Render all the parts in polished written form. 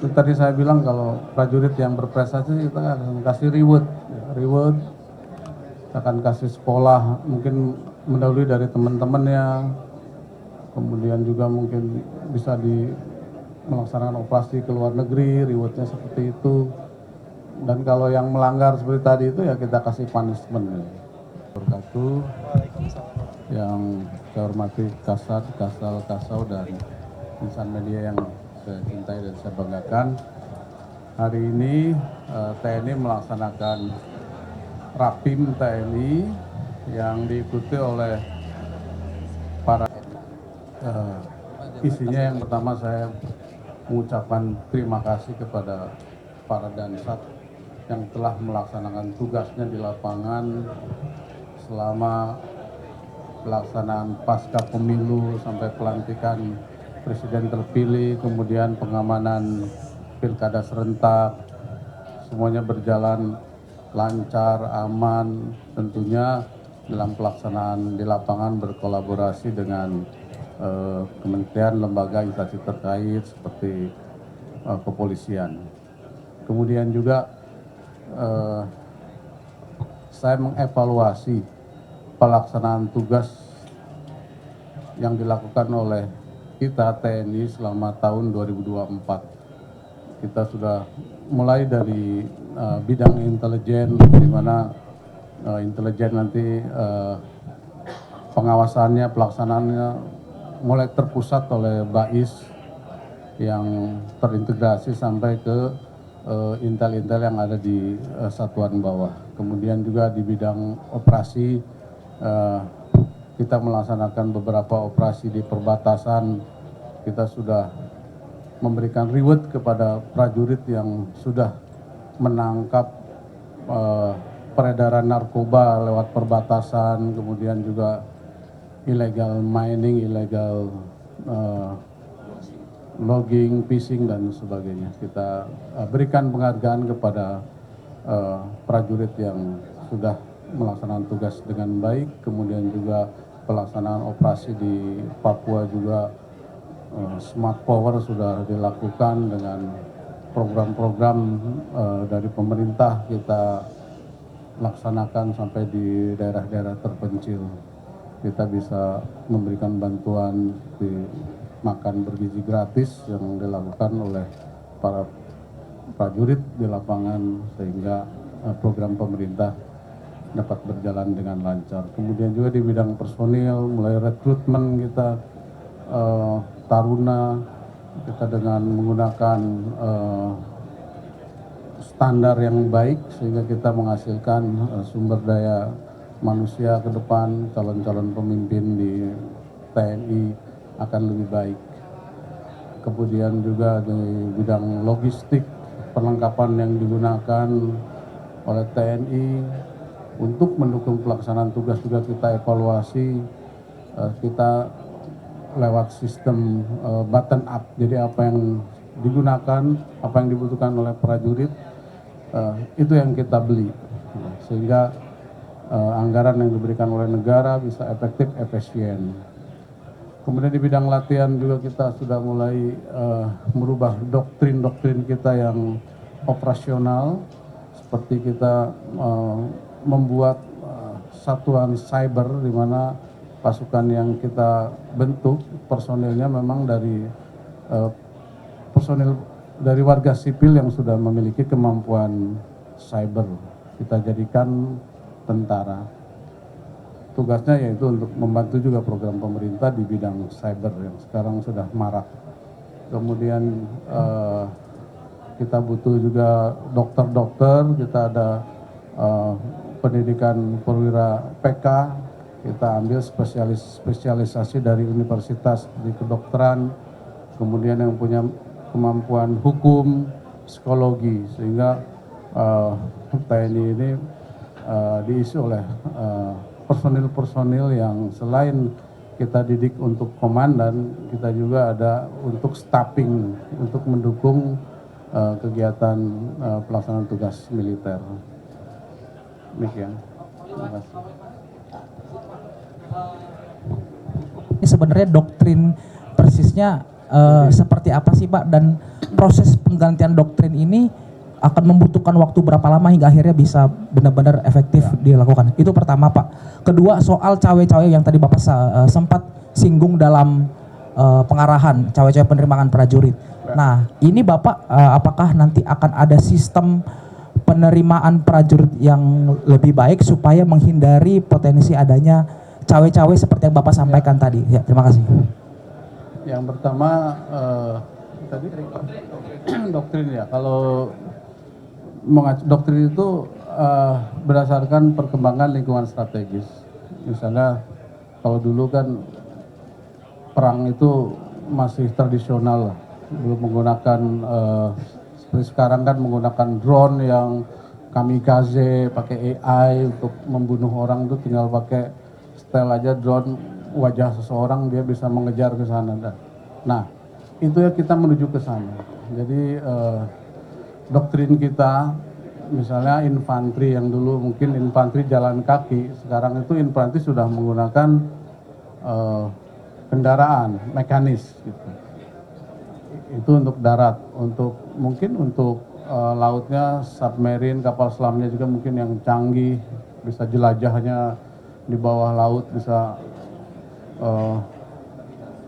tadi saya bilang kalau prajurit yang berprestasi kita akan kasih reward, kita akan kasih sekolah mungkin mendahului dari teman-temannya, kemudian juga mungkin bisa melaksanakan operasi ke luar negeri, rewardnya seperti itu. Dan kalau yang melanggar seperti tadi itu ya kita kasih punishment. Berkatu yang saya hormati Kasat, Kasal, Kasau dan insan media yang saya cintai dan saya banggakan. Hari ini TNI melaksanakan Rapim TNI yang diikuti oleh para isinya yang pertama saya mengucapkan terima kasih kepada para Dansat yang telah melaksanakan tugasnya di lapangan selama pelaksanaan pasca pemilu sampai pelantikan presiden terpilih, kemudian pengamanan pilkada serentak, semuanya berjalan lancar, aman, tentunya dalam pelaksanaan di lapangan berkolaborasi dengan kementerian, lembaga, instansi terkait seperti kepolisian. Kemudian juga saya mengevaluasi pelaksanaan tugas yang dilakukan oleh kita TNI selama tahun 2024. Kita sudah mulai dari bidang intelijen, di mana intelijen nanti pengawasannya, pelaksanaannya mulai terpusat oleh BAIS yang terintegrasi sampai ke intel-intel yang ada di satuan bawah. Kemudian juga di bidang operasi kita melaksanakan beberapa operasi di perbatasan. Kita sudah memberikan reward kepada prajurit yang sudah menangkap peredaran narkoba lewat perbatasan, kemudian juga illegal mining, illegal logging, fishing dan sebagainya. Kita berikan penghargaan kepada prajurit yang sudah melaksanakan tugas dengan baik, kemudian juga pelaksanaan operasi di Papua juga smart power sudah dilakukan dengan program-program dari pemerintah kita laksanakan sampai di daerah-daerah terpencil. Kita bisa memberikan bantuan di makan bergizi gratis yang dilakukan oleh para prajurit di lapangan sehingga program pemerintah dapat berjalan dengan lancar. Kemudian juga di bidang personil, mulai rekrutmen kita taruna, kita dengan menggunakan standar yang baik sehingga kita menghasilkan sumber daya manusia ke depan, calon-calon pemimpin di TNI akan lebih baik. Kemudian juga di bidang logistik, perlengkapan yang digunakan oleh TNI untuk mendukung pelaksanaan tugas juga kita evaluasi, kita lewat sistem button up. Jadi apa yang digunakan, apa yang dibutuhkan oleh prajurit, itu yang kita beli. Sehingga anggaran yang diberikan oleh negara bisa efektif, efisien. Kemudian di bidang latihan juga kita sudah mulai merubah doktrin-doktrin kita yang operasional, seperti kita membuat satuan cyber di mana pasukan yang kita bentuk personilnya memang dari personil dari warga sipil yang sudah memiliki kemampuan cyber. Kita jadikan tentara. Tugasnya yaitu untuk membantu juga program pemerintah di bidang cyber yang sekarang sudah marak. Kemudian kita butuh juga dokter-dokter, kita ada pendidikan perwira PK, kita ambil spesialisasi dari universitas di kedokteran, kemudian yang punya kemampuan hukum, psikologi, sehingga TNI ini diisi oleh personil-personil yang selain kita didik untuk komandan, kita juga ada untuk staffing, untuk mendukung kegiatan pelaksanaan tugas militer. Demikian. Terima kasih. Ini sebenarnya doktrin persisnya seperti apa sih Pak, dan proses penggantian doktrin ini akan membutuhkan waktu berapa lama hingga akhirnya bisa benar-benar efektif dilakukan? Itu pertama, Pak. Kedua, soal cawe-cawe yang tadi Bapak sempat singgung dalam pengarahan cawe-cawe penerimaan prajurit. Nah, ini Bapak apakah nanti akan ada sistem penerimaan prajurit yang lebih baik supaya menghindari potensi adanya cawe-cawe seperti yang Bapak sampaikan tadi? Ya, terima kasih. Yang pertama tadi doktrin ya. Kalau doktrin itu berdasarkan perkembangan lingkungan strategis. Misalnya kalau dulu kan perang itu masih tradisional lah, belum menggunakan seperti sekarang kan menggunakan drone yang kamikaze, pakai AI untuk membunuh orang, itu tinggal pakai setel aja drone wajah seseorang, dia bisa mengejar ke sana. Nah, itu ya kita menuju ke sana. Jadi doktrin kita, misalnya infanteri yang dulu mungkin infanteri jalan kaki, sekarang itu infanteri sudah menggunakan kendaraan mekanis gitu. Itu untuk darat, mungkin untuk lautnya submarine, kapal selamnya juga mungkin yang canggih, bisa jelajahnya di bawah laut, bisa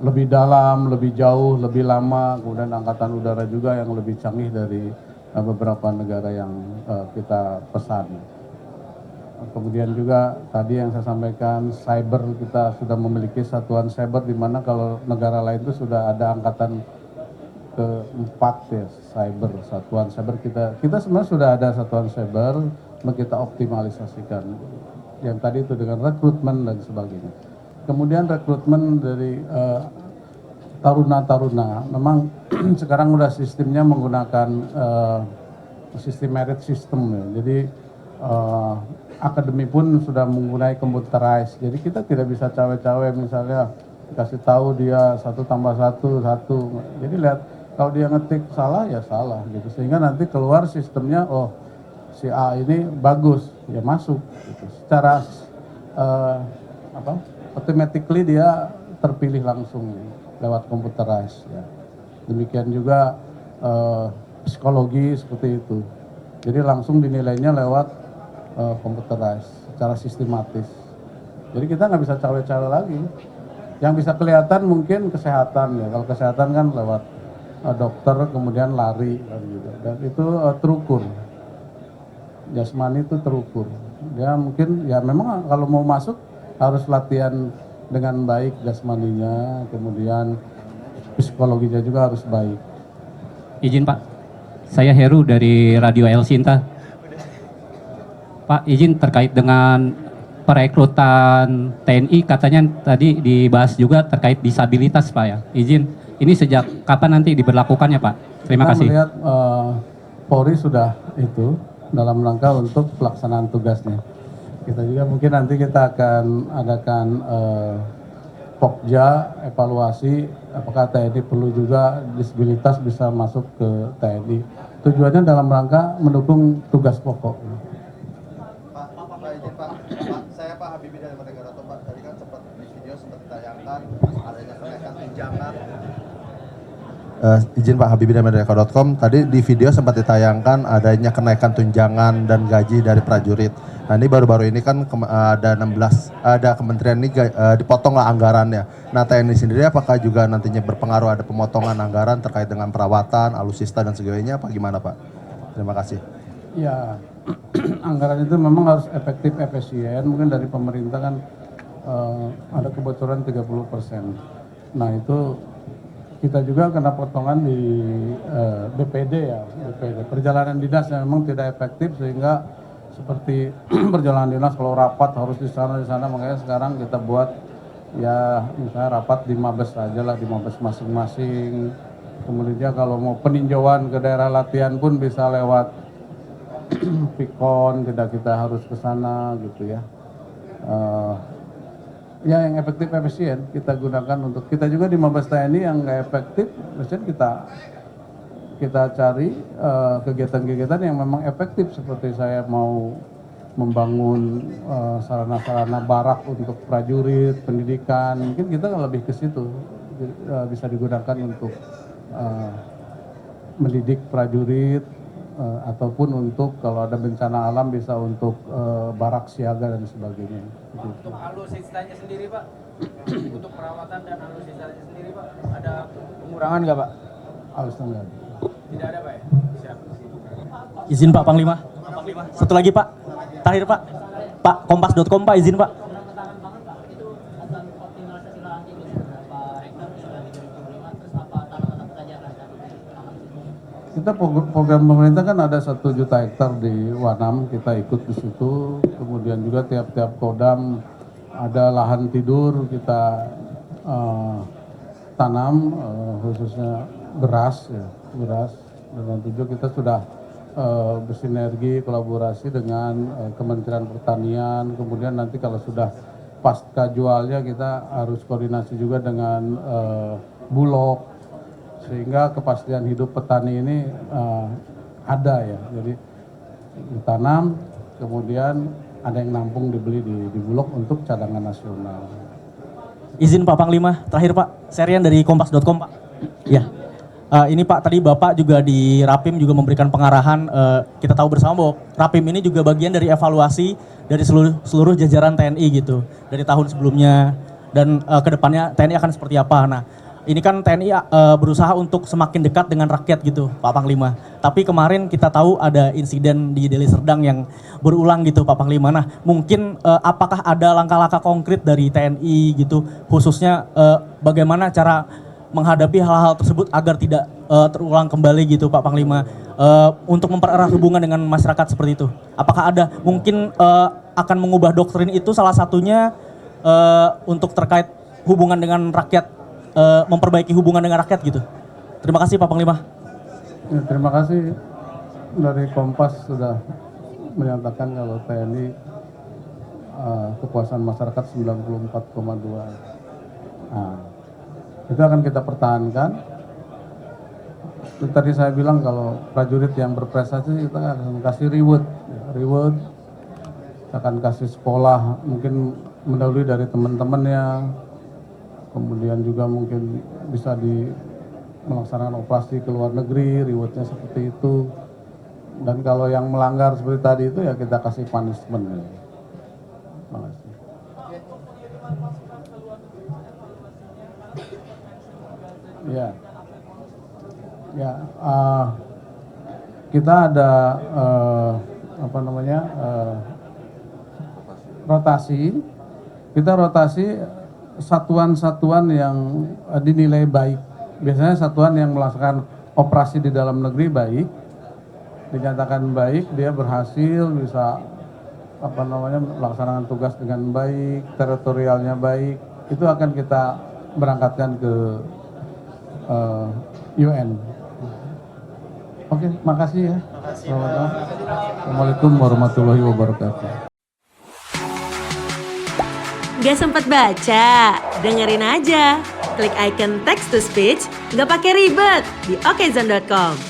lebih dalam, lebih jauh, lebih lama. Kemudian angkatan udara juga yang lebih canggih dari beberapa negara yang kita pesan. Kemudian juga tadi yang saya sampaikan, cyber, kita sudah memiliki satuan cyber, di mana kalau negara lain itu sudah ada angkatan keempat ya, cyber, satuan cyber. Kita sebenarnya sudah ada satuan cyber, kita optimalisasikan. Yang tadi itu dengan rekrutmen dan sebagainya. Kemudian rekrutmen dari taruna-taruna, memang sekarang udah sistemnya menggunakan sistem merit system ya. Jadi akademi pun sudah menggunakan computerized. Jadi kita tidak bisa cawe-cawe, misalnya kasih tahu dia 1 tambah 1, 1. Jadi lihat kalau dia ngetik salah ya salah gitu. Sehingga nanti keluar sistemnya, oh si A ini bagus, ya masuk gitu. Secara automatically dia terpilih langsung lewat computerized ya. Demikian juga psikologi seperti itu. Jadi langsung dinilainya lewat computerized secara sistematis. Jadi kita nggak bisa cawe-cawe lagi. Yang bisa kelihatan mungkin kesehatan ya. Kalau kesehatan kan lewat dokter, kemudian lari gitu. Dan itu terukur. Jasmani itu terukur. Dia mungkin ya memang kalau mau masuk harus latihan dengan baik jasmaninya, kemudian psikologinya juga harus baik. Izin Pak, saya Heru dari Radio El Sinta. Pak, izin terkait dengan perekrutan TNI, katanya tadi dibahas juga terkait disabilitas Pak ya. Izin, ini sejak kapan nanti diberlakukannya Pak? Terima kasih. Kita melihat Polri sudah itu dalam rangka untuk pelaksanaan tugasnya. Kita juga mungkin nanti kita akan adakan Pokja, evaluasi apakah TNI perlu juga disabilitas bisa masuk ke TNI. Tujuannya dalam rangka mendukung tugas pokok. Saya Pak Habibie dari Merdeka.com Pak. Tadi kan sempat di video sempat ditayangkan adanya kenaikan tunjangan. Izin Pak Habibie dari Merdeka.com. Tadi di video sempat ditayangkan adanya kenaikan tunjangan dan gaji dari prajurit. Nah ini baru-baru ini kan ada kementerian ini dipotong lah anggarannya. Nah TNI sendiri apakah juga nantinya berpengaruh ada pemotongan anggaran terkait dengan perawatan, alutsista dan sebagainya apa gimana Pak? Terima kasih. Ya, anggaran itu memang harus efektif, efisien. Mungkin dari pemerintah kan ada kebocoran 30%. Nah itu kita juga kena potongan di BPD ya, BPD. Perjalanan dinas yang memang tidak efektif sehingga seperti perjalanan dinas kalau rapat harus di sana, makanya sekarang kita buat ya misalnya rapat di Mabes aja lah, di Mabes masing-masing. Kemudian kalau mau peninjauan ke daerah latihan pun bisa lewat Pikon, tidak kita harus ke sana gitu ya. Ya yang efektif efisien kita gunakan untuk kita juga di Mabes TNI yang nggak efektif, misalnya kita cari kegiatan-kegiatan yang memang efektif, seperti saya mau membangun sarana-sarana barak untuk prajurit, pendidikan, mungkin kita lebih ke situ bisa digunakan untuk mendidik prajurit ataupun untuk kalau ada bencana alam bisa untuk barak siaga dan sebagainya. Untuk alutsistanya sendiri Pak, untuk perawatan dan alutsistanya sendiri Pak, ada pengurangan nggak Pak? Alutsista. Tidak ada Pak ya? Siap. Izin Pak Panglima. Satu lagi Pak, terakhir Pak. Pak, kompas.com Pak, izin Pak. Kita program pemerintah kan ada 1 juta hektar di Wanam, kita ikut di situ. Kemudian juga tiap-tiap kodam ada lahan tidur kita tanam, khususnya beras, ya, beras. Dengan tujuan kita sudah bersinergi kolaborasi dengan Kementerian Pertanian. Kemudian nanti kalau sudah pasca jualnya kita harus koordinasi juga dengan Bulog, sehingga kepastian hidup petani ini ada ya. Jadi ditanam, kemudian ada yang nampung dibeli di Bulog untuk cadangan nasional. Izin Pak Panglima, terakhir Pak, Serian dari kompas.com Pak. Ya. Ini Pak, tadi Bapak juga di Rapim juga memberikan pengarahan, kita tahu bersama bahwa Rapim ini juga bagian dari evaluasi dari seluruh jajaran TNI gitu, dari tahun sebelumnya dan kedepannya TNI akan seperti apa. Nah, ini kan TNI berusaha untuk semakin dekat dengan rakyat gitu Pak Panglima. Tapi kemarin kita tahu ada insiden di Deli Serdang yang berulang gitu Pak Panglima. Nah, mungkin apakah ada langkah-langkah konkret dari TNI gitu, khususnya bagaimana cara menghadapi hal-hal tersebut agar tidak terulang kembali gitu Pak Panglima, untuk mempererat hubungan dengan masyarakat seperti itu. Apakah ada mungkin akan mengubah doktrin itu salah satunya untuk terkait hubungan dengan rakyat, memperbaiki hubungan dengan rakyat gitu. Terima kasih Pak Panglima. Ya, terima kasih dari Kompas sudah menyatakan kalau TNI kepuasan masyarakat 94,2. Nah, itu akan kita pertahankan. Tadi saya bilang kalau prajurit yang berprestasi kita akan kasih reward, reward. Kita akan kasih sekolah mungkin mendahului dari teman-temannya. Kemudian juga mungkin bisa melaksanakan operasi ke luar negeri, rewardnya seperti itu. Dan kalau yang melanggar seperti tadi itu ya kita kasih punishment. Terima kasih. Ya, kita ada rotasi. Kita rotasi satuan-satuan yang dinilai baik. Biasanya satuan yang melaksanakan operasi di dalam negeri baik, dinyatakan baik, dia berhasil bisa melaksanakan tugas dengan baik, teritorialnya baik, itu akan kita berangkatkan ke UN. Oke, makasih ya. Assalamualaikum warahmatullahi wabarakatuh. Gak sempat baca? Dengerin aja. Klik icon text to speech, gak pakai ribet di okezone.com.